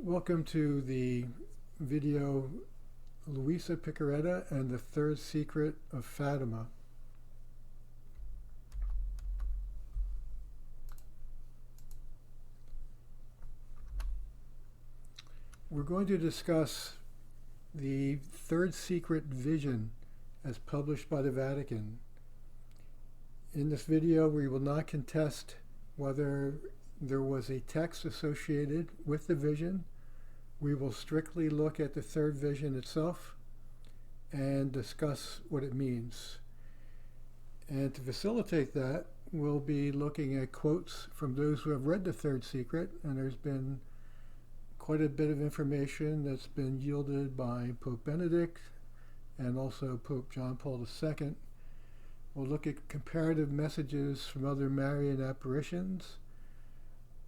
Welcome to the video Luisa Piccarreta and the Third Secret of Fatima. We're going to discuss the Third Secret Vision as published by the Vatican. In this video, we will not contest whether there was a text associated with the vision. We will strictly look at the third vision itself and discuss what it means. And to facilitate that, we'll be looking at quotes from those who have read the Third Secret, and there's been quite a bit of information that's been yielded by Pope Benedict and also Pope John Paul II. We'll look at comparative messages from other Marian Apparitions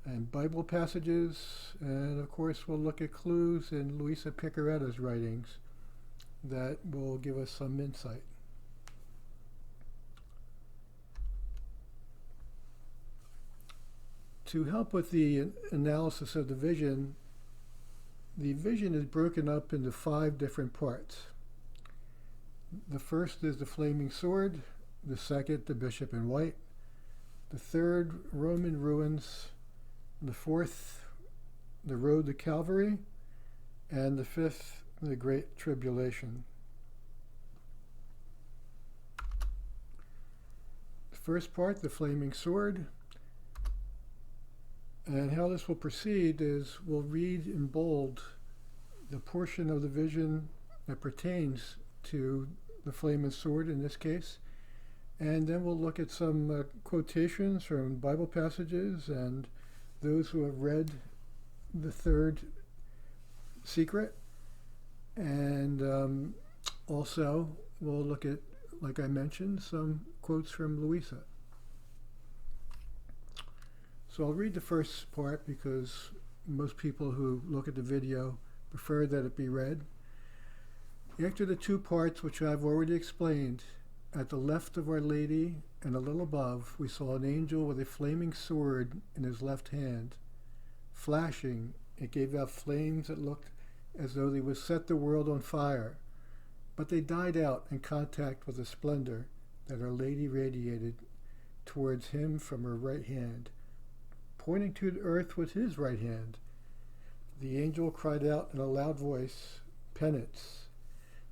and Bible passages, and of course we'll look at clues in Luisa Piccarreta's writings that will give us some insight. To help with the analysis of the vision is broken up into 5 different parts. The first is the flaming sword, the second, the bishop in white, the third, Roman ruins, the fourth, the road to Calvary, and the fifth, the great tribulation. The first part, the flaming sword, and how this will proceed is we'll read in bold the portion of the vision that pertains to the flaming sword in this case, and then we'll look at some quotations from Bible passages and those who have read the Third Secret, and also we'll look at, like I mentioned, some quotes from Luisa. So I'll read the first part because most people who look at the video prefer that it be read. After the 2 parts which I've already explained, at the left of Our Lady and a little above, we saw an angel with a flaming sword in his left hand. Flashing, it gave out flames that looked as though they would set the world on fire, but they died out in contact with the splendor that Our Lady radiated towards him from her right hand, pointing to the earth with his right hand. The angel cried out in a loud voice, "Penance,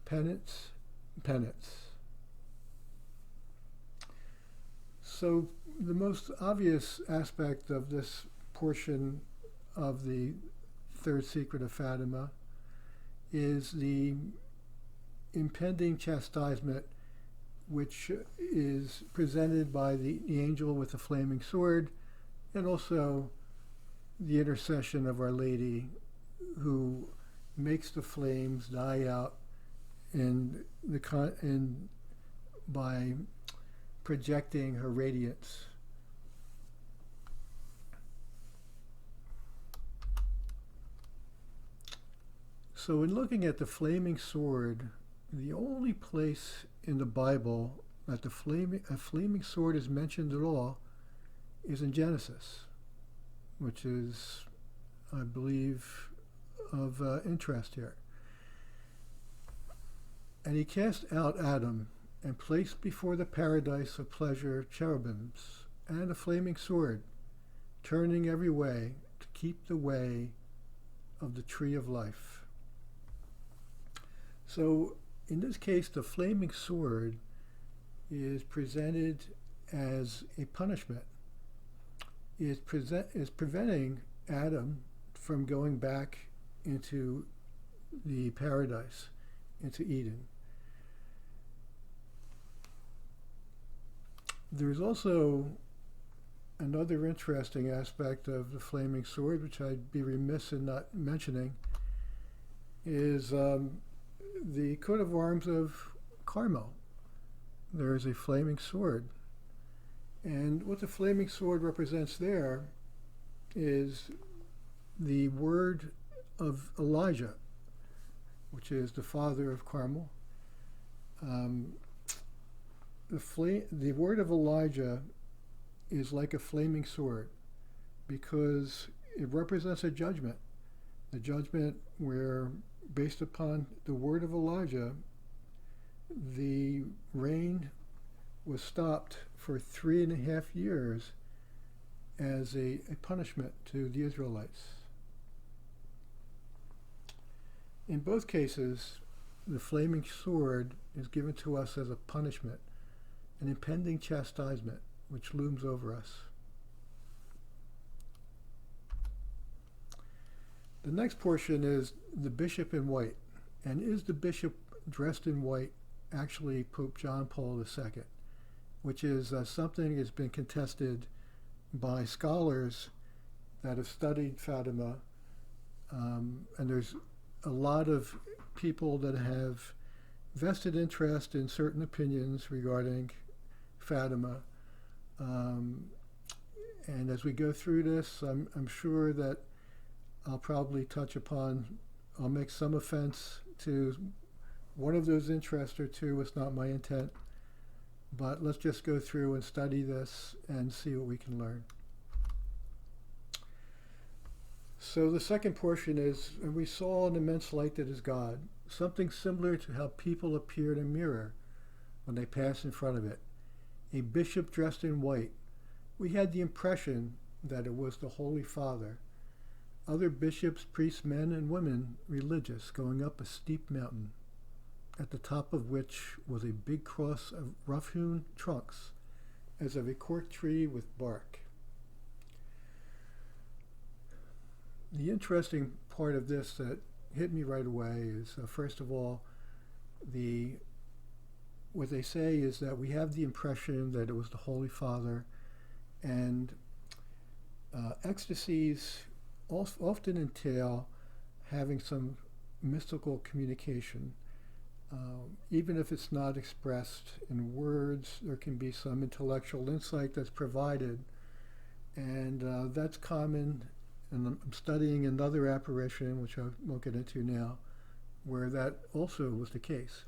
penance, penance." So the most obvious aspect of this portion of the Third Secret of Fatima is the impending chastisement which is presented by the angel with the flaming sword, and also the intercession of Our Lady, who makes the flames die out by projecting her radiance. So in looking at the flaming sword, the only place in the Bible that a flaming sword is mentioned at all is in Genesis, which is, I believe, of interest here. "And he cast out Adam and placed before the paradise of pleasure cherubims and a flaming sword, turning every way to keep the way of the tree of life." So in this case, the flaming sword is presented as a punishment. Is preventing Adam from going back into the paradise, into Eden. There's also another interesting aspect of the flaming sword, which I'd be remiss in not mentioning, is the coat of arms of Carmel. There is a flaming sword. And what the flaming sword represents there is the word of Elijah, which is the father of Carmel. The word of Elijah is like a flaming sword because it represents a judgment The judgment where, based upon the word of Elijah, the rain was stopped for 3.5 years as a punishment to the Israelites. In both cases, the flaming sword is given to us as a punishment, an impending chastisement which looms over us. The next portion is the bishop in white. And is the bishop dressed in white actually Pope John Paul II? Which is something that has been contested by scholars that have studied Fatima. And there's a lot of people that have vested interest in certain opinions regarding Fatima. And as we go through this, I'm sure that I'll probably I'll make some offense to one of those interests or two. It's not my intent. But let's just go through and study this and see what we can learn. So the second portion is, and we saw an immense light that is God, something similar to how people appear in a mirror when they pass in front of it. A bishop dressed in white. We had the impression that it was the Holy Father. Other bishops, priests, men, and women, religious, going up a steep mountain, at the top of which was a big cross of rough-hewn trunks, as of a cork tree with bark. The interesting part of this that hit me right away is, first of all, what they say is that we have the impression that it was the Holy Father, and ecstasies often entail having some mystical communication. Even if it's not expressed in words, there can be some intellectual insight that's provided, and that's common. And I'm studying another apparition, which I won't get into now, where that also was the case.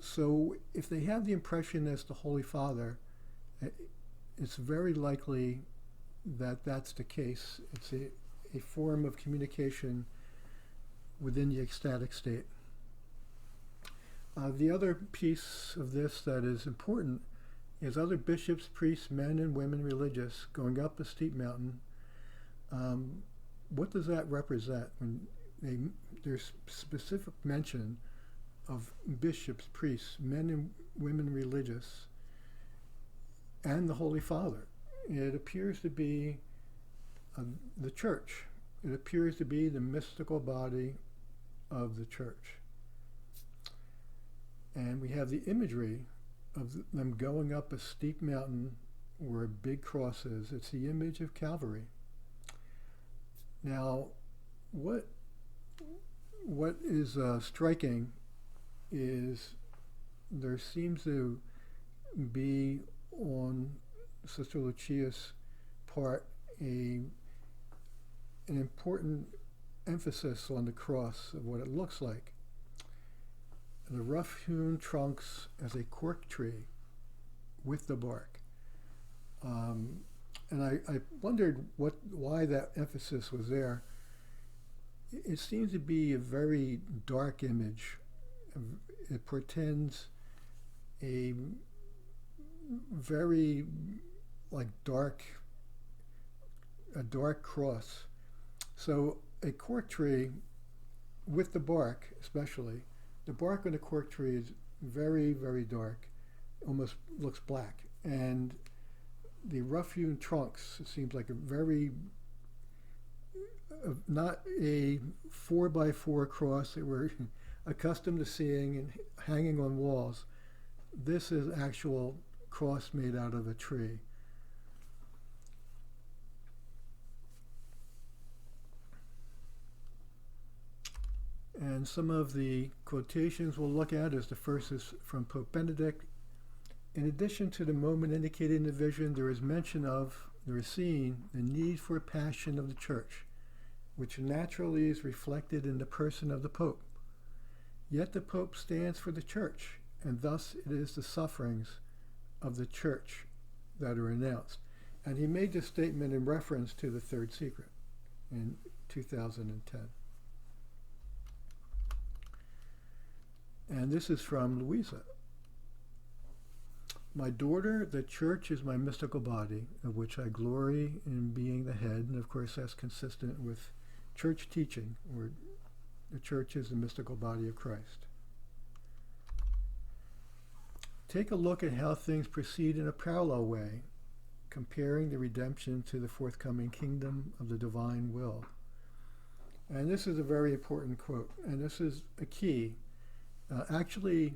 So if they have the impression as the Holy Father, it's very likely that that's the case. It's a form of communication within the ecstatic state. The other piece of this that is important is other bishops, priests, men and women religious going up a steep mountain. What does that represent? When there's specific mention of bishops, priests, men and women religious, and the Holy Father. It appears to be the church. It appears to be the mystical body of the church. And we have the imagery of them going up a steep mountain where a big cross is. It's the image of Calvary. Now, what is striking is there seems to be on Sister Lucia's part an important emphasis on the cross of what it looks like. The rough-hewn trunks as a cork tree with the bark. And I wondered why that emphasis was there. It seems to be a very dark image. It portends a very a dark cross. So a cork tree with the bark, especially, the bark on the cork tree is very, very dark, almost looks black. And the rough-hewn trunks, it seems like not a 4x4 cross that we're accustomed to seeing and hanging on walls. This is actual cross made out of a tree. And some of the quotations we'll look at is the first is from Pope Benedict. In addition to the moment indicated in the vision, there is seen the need for passion of the church, which naturally is reflected in the person of the Pope. Yet the Pope stands for the church, and thus it is the sufferings of the church that are announced. And he made this statement in reference to the third secret. And 2010. And this is from Luisa. My daughter, the church is my mystical body, of which I glory in being the head, and of course that's consistent with church teaching, where the church is the mystical body of Christ. Take a look at how things proceed in a parallel way, comparing the redemption to the forthcoming kingdom of the divine will. And this is a very important quote, and this is a key. Actually,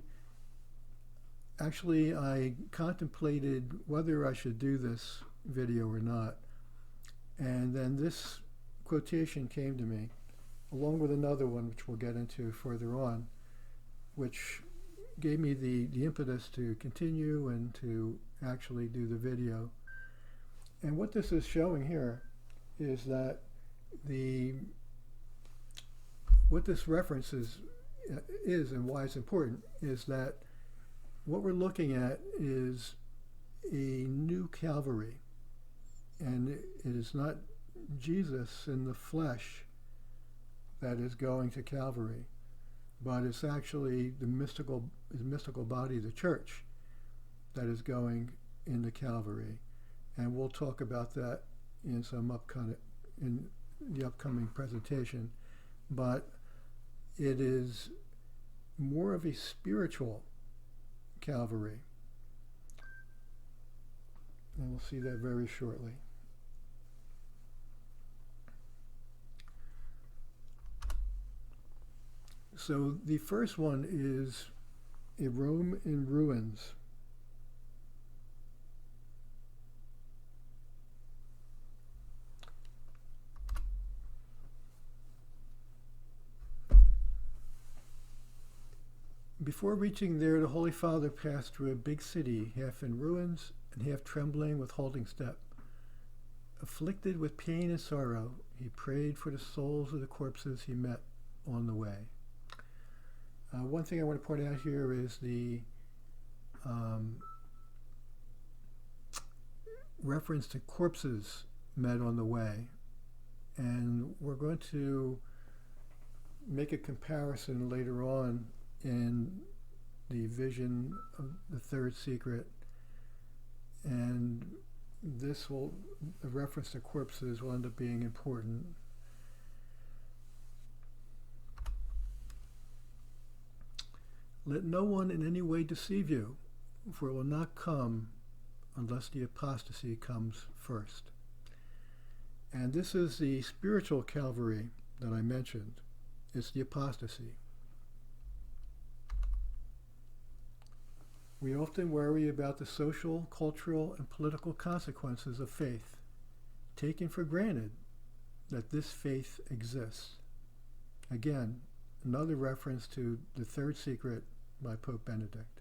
I contemplated whether I should do this video or not, and then this quotation came to me, along with another one, which we'll get into further on, which gave me the impetus to continue and to actually do the video. And what this is showing here is that what this reference is and why it's important is that what we're looking at is a new Calvary, and it is not Jesus in the flesh that is going to Calvary, but it's actually the mystical body of the church that is going into Calvary, and we'll talk about that in the upcoming presentation. But it is more of a spiritual Calvary, and we'll see that very shortly. So the first one is a Rome in ruins. Before reaching there, the Holy Father passed through a big city, half in ruins and half trembling with halting step. Afflicted with pain and sorrow, he prayed for the souls of the corpses he met on the way. One thing I want to point out here is the reference to corpses met on the way. And we're going to make a comparison later on in the vision of the third secret, and the reference to corpses will end up being important. Let no one in any way deceive you, for it will not come unless the apostasy comes first. And this is the spiritual Calvary that I mentioned. It's the apostasy. We often worry about the social, cultural, and political consequences of faith, taking for granted that this faith exists. Again, another reference to the third secret by Pope Benedict.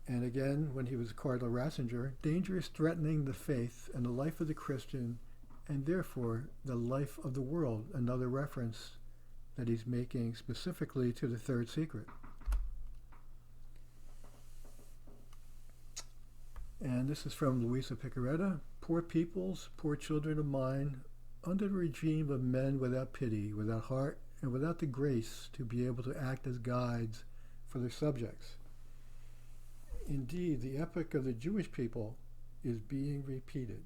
And again, when he was Cardinal Ratzinger, danger is threatening the faith and the life of the Christian, and therefore the life of the world, another reference that he's making specifically to the third secret. And this is from Luisa Piccarreta. Poor peoples, poor children of mine, under the regime of men without pity, without heart, and without the grace to be able to act as guides for their subjects. Indeed, the epic of the Jewish people is being repeated.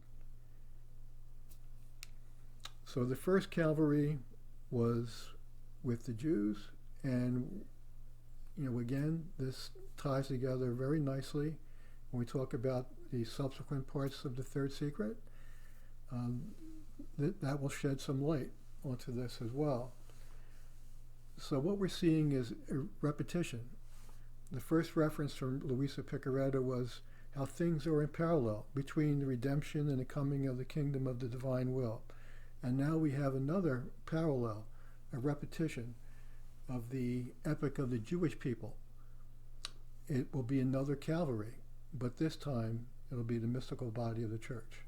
So the first Calvary was with the Jews, and again, this ties together very nicely when we talk about the subsequent parts of the third secret. That will shed some light onto this as well. So what we're seeing is a repetition. The first reference from Luisa Piccarreta was how things are in parallel between the redemption and the coming of the kingdom of the divine will. And now we have another parallel, a repetition of the epic of the Jewish people. It will be another Calvary, but this time it'll be the mystical body of the church.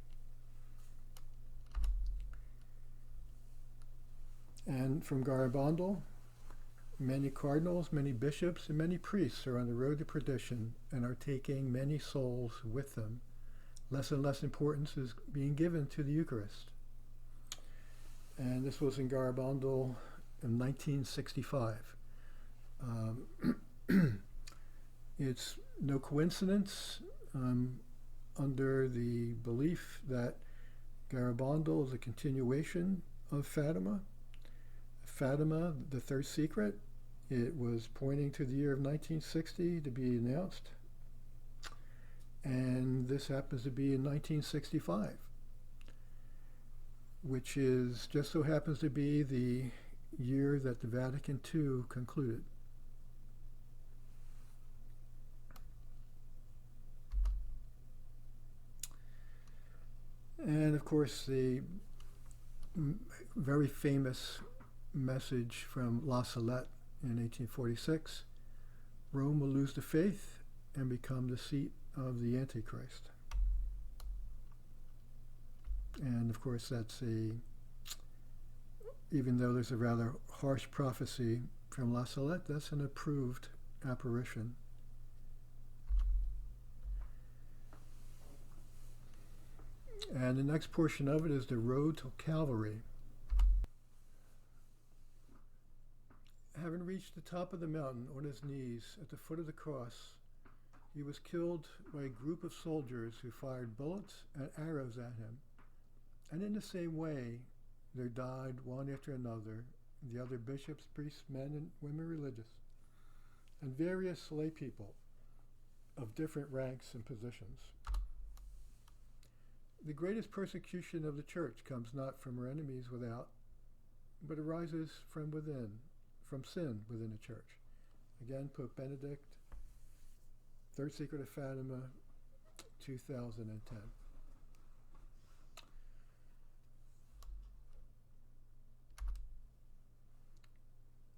And from Garabandal, many cardinals, many bishops, and many priests are on the road to perdition and are taking many souls with them. less and less importance is being given to the Eucharist. And this was in Garabandal in 1965. It's no coincidence, under the belief that Garabandal is a continuation of Fatima. Fatima, the third secret, it was pointing to the year of 1960 to be announced. And this happens to be in 1965, which is just so happens to be the year that the Vatican II concluded. And of course, the very famous message from La Salette in 1846, Rome will lose the faith and become the seat of the Antichrist. And of course, that's even though there's a rather harsh prophecy from La Salette, that's an approved apparition. And the next portion of it is the road to Calvary. Having reached the top of the mountain on his knees at the foot of the cross, he was killed by a group of soldiers who fired bullets and arrows at him. And in the same way, there died one after another the other bishops, priests, men and women religious, and various lay people of different ranks and positions. The greatest persecution of the church comes not from her enemies without, but arises from within, from sin within the church. Again, Pope Benedict, Third Secret of Fatima, 2010.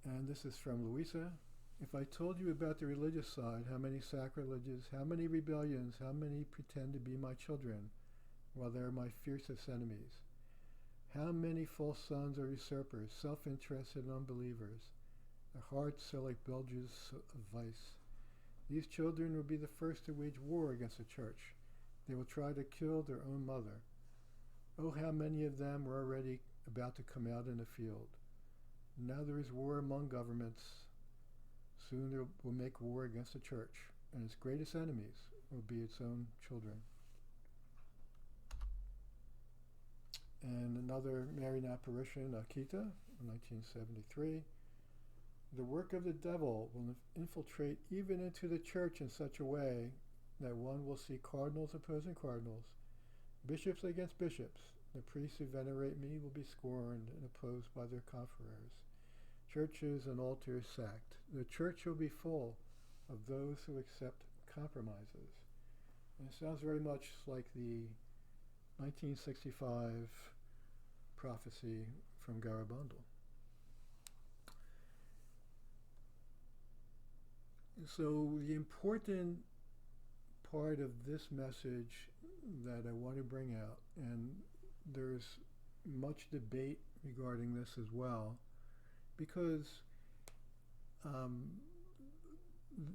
And this is from Luisa. If I told you about the religious side, how many sacrileges, how many rebellions, how many pretend to be my children, while they are my fiercest enemies? How many false sons are usurpers, self-interested unbelievers? Their hearts are like bilges of vice. These children will be the first to wage war against the church. They will try to kill their own mother. Oh, how many of them are already about to come out in the field. Now there is war among governments. Soon they will make war against the church, and its greatest enemies will be its own children. And another Marian Apparition, Akita, in 1973. The work of the devil will infiltrate even into the church in such a way that one will see cardinals opposing cardinals, bishops against bishops. The priests who venerate me will be scorned and opposed by their confreres. Churches and altars sacked. The church will be full of those who accept compromises. And it sounds very much like the 1965 prophecy from Garabandal. So the important part of this message that I want to bring out, and there's much debate regarding this as well, because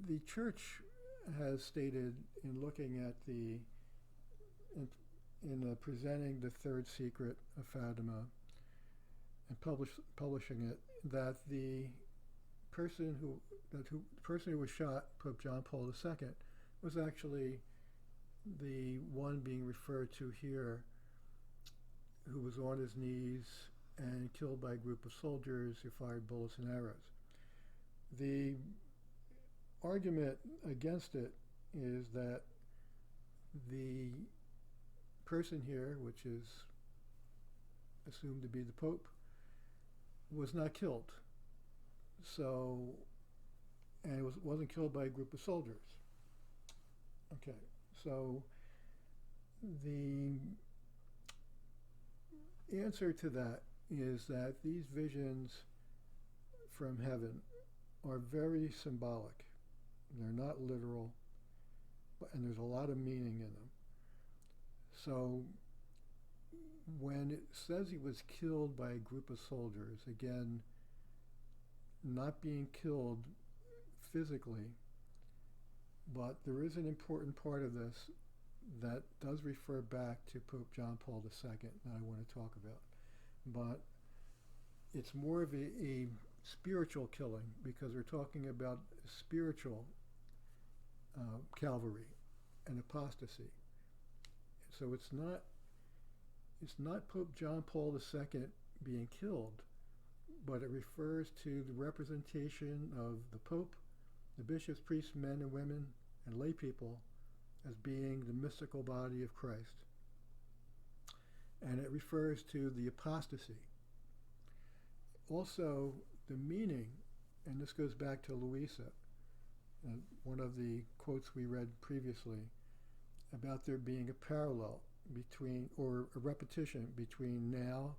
the church has stated in looking at in presenting the third secret of Fatima and publishing it, that the person who was shot, Pope John Paul II, was actually the one being referred to here, who was on his knees and killed by a group of soldiers who fired bullets and arrows. The argument against it is that the person here, which is assumed to be the Pope, was not killed. So, and it wasn't killed by a group of soldiers. Okay, so the answer to that is that these visions from heaven are very symbolic. They're not literal, and there's a lot of meaning in them. So when it says he was killed by a group of soldiers, again, not being killed physically, but there is an important part of this that does refer back to Pope John Paul II that I want to talk about. But it's more of a spiritual killing, because we're talking about spiritual calvary and apostasy. So it's not Pope John Paul II being killed, but it refers to the representation of the Pope, the bishops, priests, men and women, and lay people as being the mystical body of Christ. And it refers to the apostasy. Also, the meaning, and this goes back to Luisa, one of the quotes we read previously, about there being a parallel between, or a repetition between now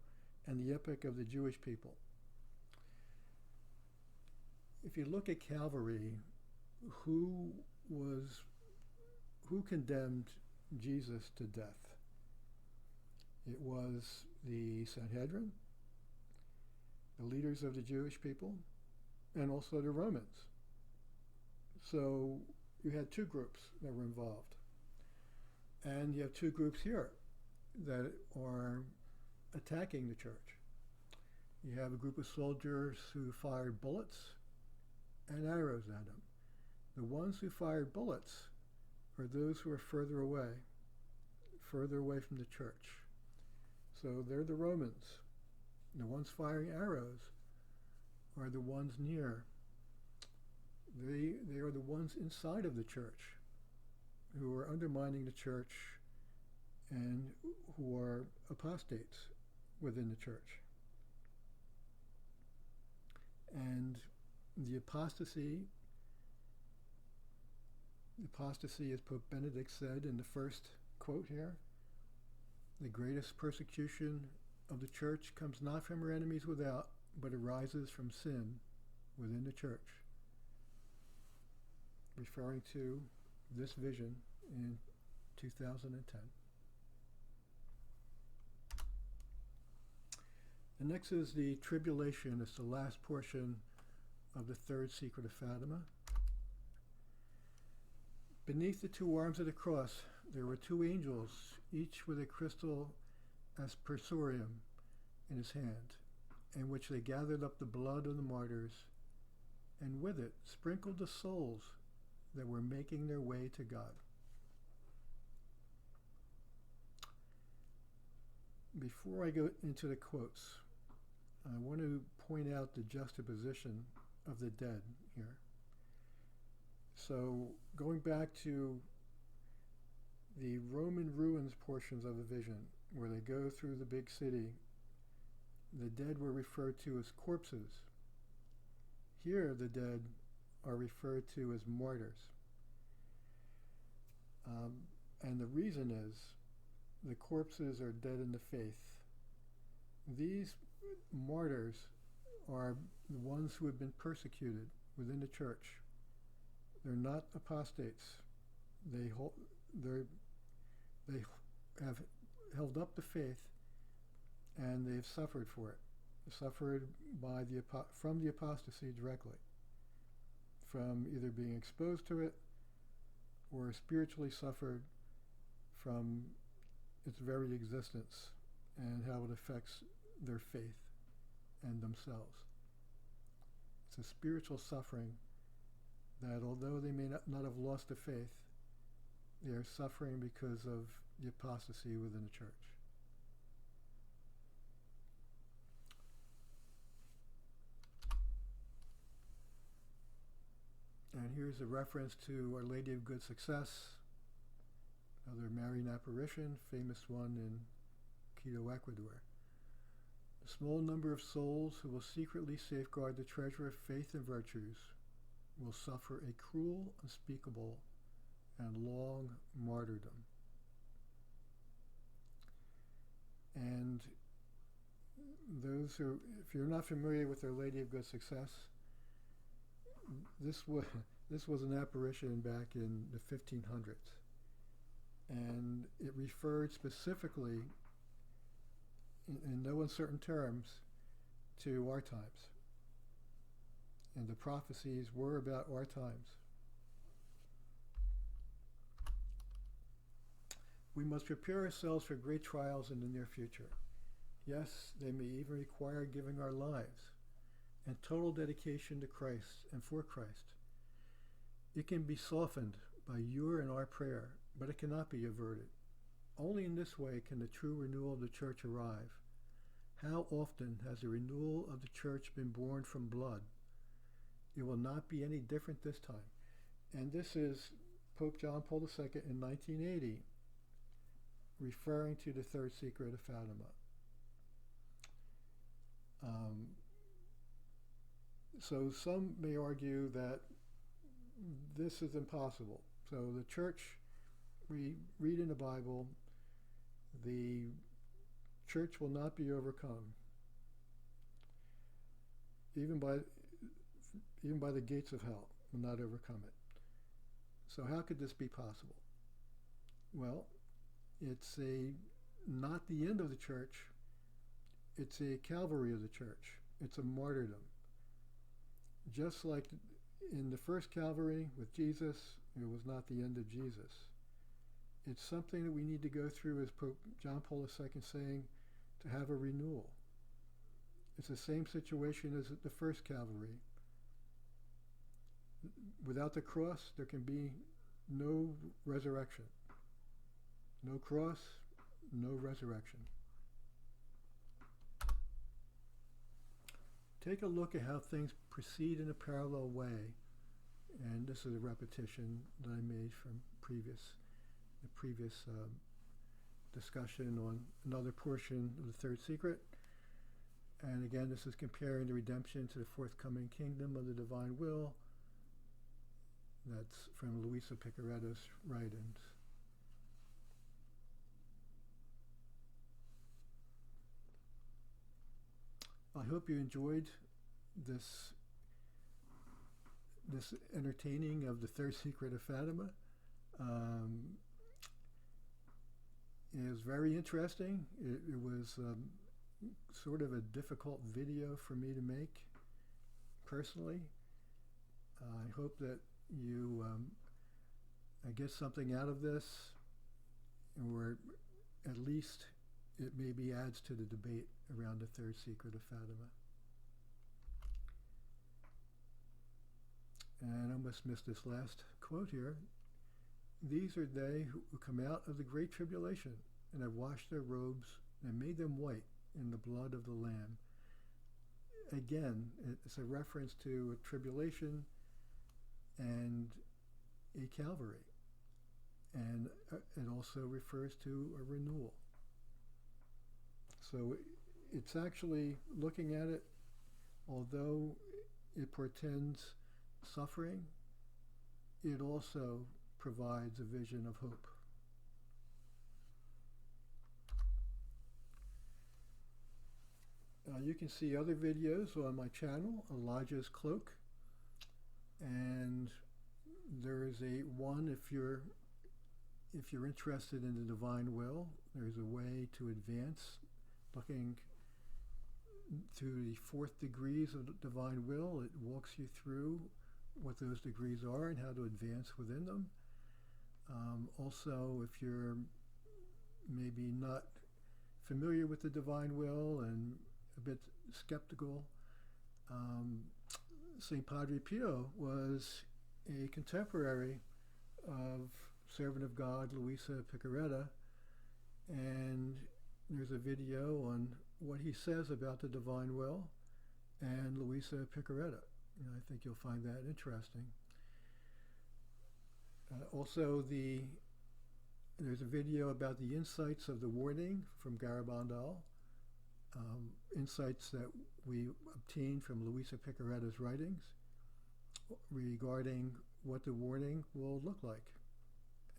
and the epoch of the Jewish people. If you look at Calvary, who condemned Jesus to death? It was the Sanhedrin, the leaders of the Jewish people, and also the Romans. So you had two groups that were involved. And you have two groups here that are attacking the church. You have a group of soldiers who fired bullets and arrows at them. The ones who fired bullets are those who are further away from the church. So they're the Romans. The ones firing arrows are the ones near. They are the ones inside of the church who are undermining the church and who are apostates within the church. And the apostasy, as Pope Benedict said in the first quote here, the greatest persecution of the church comes not from her enemies without, but arises from sin within the church. Referring to this vision in 2010. And next is the tribulation. It's the last portion of the third Secret of Fatima. Beneath the two arms of the cross, there were two angels, each with a crystal aspersorium in his hand, in which they gathered up the blood of the martyrs, and with it sprinkled the souls that were making their way to God. Before I go into the quotes, I want to point out the juxtaposition of the dead here. So going back to the Roman ruins portions of the vision, where they go through the big city, the dead were referred to as corpses. Here the dead are referred to as martyrs. And the reason is the corpses are dead in the faith. These martyrs are the ones who have been persecuted within the church. They're not apostates. They have held up the faith, and they've suffered for it. Suffered from the apostasy directly, from either being exposed to it or spiritually suffered from its very existence and how it affects their faith and themselves. It's a spiritual suffering that, although they may not have lost the faith, they are suffering because of the apostasy within the church. And here's a reference to Our Lady of Good Success, another Marian apparition, famous one in Quito, Ecuador. A small number of souls who will secretly safeguard the treasure of faith and virtues will suffer a cruel, unspeakable, and long martyrdom. And those who, if you're not familiar with Our Lady of Good Success, this was an apparition back in the 1500s, and it referred specifically, in no uncertain terms, to our times. And the prophecies were about our times. We must prepare ourselves for great trials in the near future. Yes, they may even require giving our lives and total dedication to Christ and for Christ. It can be softened by your and our prayer, but it cannot be averted. Only in this way can the true renewal of the church arrive. How often has the renewal of the church been born from blood? It will not be any different this time. And this is Pope John Paul II in 1980, referring to the third secret of Fatima. So some may argue that this is impossible. So the church, we read in the Bible, the church will not be overcome, even by the gates of hell will not overcome it. So how could this be possible? Well, it's not the end of the church. It's a calvary of the church. It's a martyrdom. Just like in the first Calvary with Jesus, it was not the end of Jesus. It's something that we need to go through, as Pope John Paul II saying, to have a renewal. It's the same situation as at the first Calvary. Without the cross, there can be no resurrection. No cross, no resurrection. Take a look at how things proceed in a parallel way. And this is a repetition that I made from the previous discussion on another portion of the third secret. And again, this is comparing the redemption to the forthcoming kingdom of the divine will. That's from Luisa Piccarreta's writings. I hope you enjoyed this entertaining of the third secret of Fatima. It was very interesting. It was sort of a difficult video for me to make personally. I hope that you get something out of this, or at least it maybe adds to the debate around the third secret of Fatima. And I almost missed this last quote here. These are they who come out of the great tribulation and have washed their robes and made them white in the blood of the Lamb. Again, it's a reference to a tribulation and a Calvary. And it also refers to a renewal. So it's actually, looking at it, although it portends suffering, it also provides a vision of hope. You can see other videos on my channel, Elijah's Cloak, and there is one if you're interested in the divine will. There's a way to advance, looking through the 4th degrees of the divine will. It walks you through what those degrees are and how to advance within them. Also, if you're maybe not familiar with the divine will and a bit skeptical, St. Padre Pio was a contemporary of servant of God Luisa Piccarreta, and there's a video on what he says about the divine will and Luisa Piccarreta. And I think you'll find that interesting. Also, there's a video about the insights of the warning from Garabandal, insights that we obtained from Luisa Piccarreta's writings regarding what the warning will look like.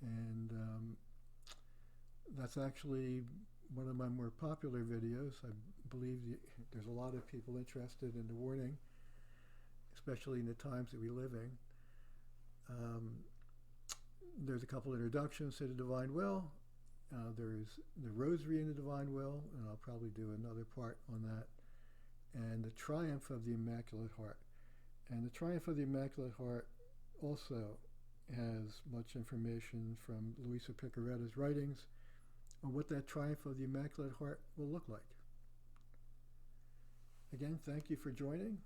And that's actually one of my more popular videos. I believe there's a lot of people interested in the warning, especially in the times that we live in. There's a couple introductions to the divine will. There's the rosary in the divine will, and I'll probably do another part on that. And the triumph of the Immaculate Heart. And the triumph of the Immaculate Heart also has much information from Luisa Piccarreta's writings on what that triumph of the Immaculate Heart will look like. Again, thank you for joining.